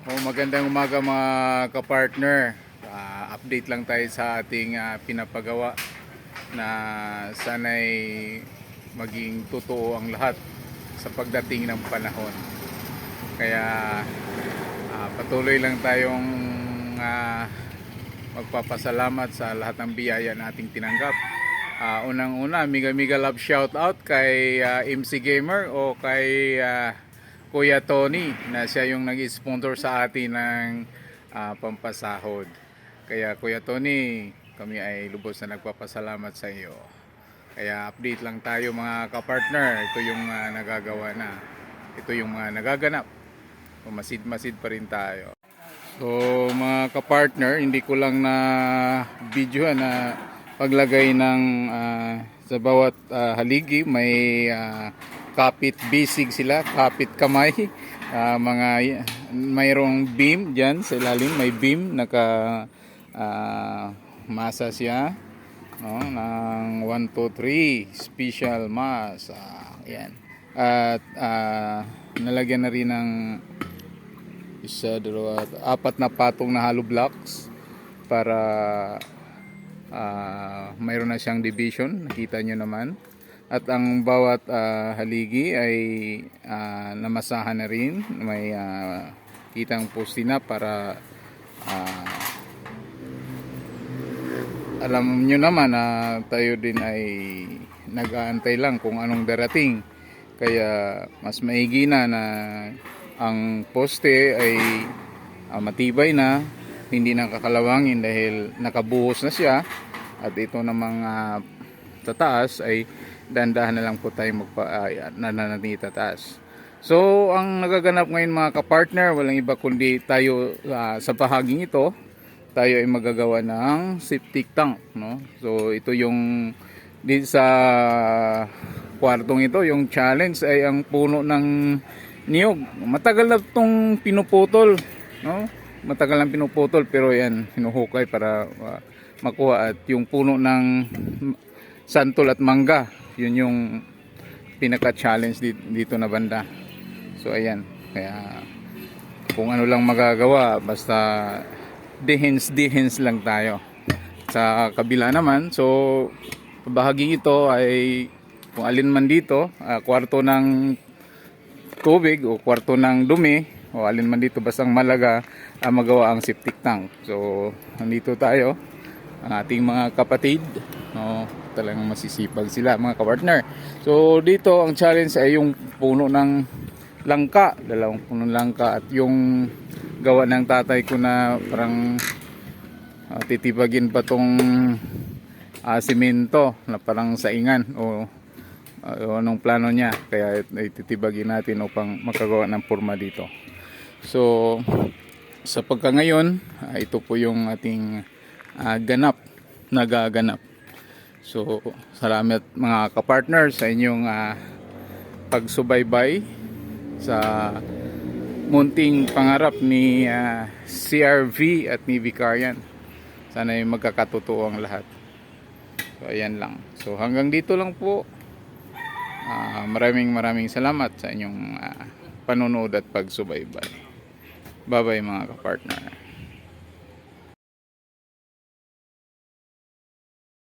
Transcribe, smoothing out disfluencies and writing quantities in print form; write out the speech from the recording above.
Magandang umaga mga kapartner. Update lang tayo sa ating pinapagawa na sana'y maging totoo ang lahat sa pagdating ng panahon. Kaya patuloy lang tayong magpapasalamat sa lahat ng biyaya na ating tinanggap. Unang-una, mega love shout out kay MC Gamer o kay Kuya Tony na siya yung nag-sponsor sa atin ng pampasahod. Kaya Kuya Tony, kami ay lubos na nagpapasalamat sa iyo. Kaya update lang tayo mga kapartner. Ito yung nagagawa na. Ito yung mga nagaganap. Masid-masid pa rin tayo. So mga kapartner, hindi ko lang na video na paglagay ng sa bawat haligi may kapit bisig sila, kapit kamay, mayroong beam diyan sa ilalim, may beam naka masa siya, no, ng 1 2 3 special mass, yan. At nalagyan na rin ng isa, dalawa, apat na patong na hollow blocks para mayroon na siyang division, nakita nyo naman. At ang bawat haligi ay namasahan na rin, may kitang poste na para alam nyo naman na tayo din ay nag-aantay lang kung anong darating. Kaya mas maigi na ang poste ay matibay na, hindi nakakalawangin dahil nakabuhos na siya. At ito namang tataas ay dandahan na lang po tayo tataas. So ang nagaganap ngayon mga kapartner, walang iba kundi tayo sa bahaging ito, tayo ay magagawa ng septic tank, no? So ito yung di sa kwartong ito, yung challenge ay ang puno ng niyog. Matagal na itong pinuputol, no? Matagal lang pinuputol, pero yan hinuhukay para makuha. At yung puno ng santol at mangga, yun yung pinaka-challenge dito na banda. So ayan, kaya kung ano lang magagawa, basta dehens lang tayo. Sa kabila naman, so bahagi ito ay kung alin man dito, kwarto ng tubig o kwarto ng dumi o alin man dito, bastang malaga magawa ang septic tank. So nandito tayo, ang ating mga kapatid, no, talagang masisipag sila mga kapartner. So dito ang challenge ay yung puno ng langka, dalawang puno ng langka, at yung gawa ng tatay ko na parang titibagin pa tong simento na parang saingan o anong plano niya, kaya ititibagin natin upang makagawa ng forma dito. So sa pagka ngayon, ito po yung ating nagaganap. So salamat mga kapartner sa inyong pagsubaybay sa munting pangarap ni CRV at ni Vicarian. Sana ay magkakatotoo ang lahat. So ayan lang. So hanggang dito lang po. Maraming salamat sa inyong panonood at pagsubaybay. Bye bye mga kapartner.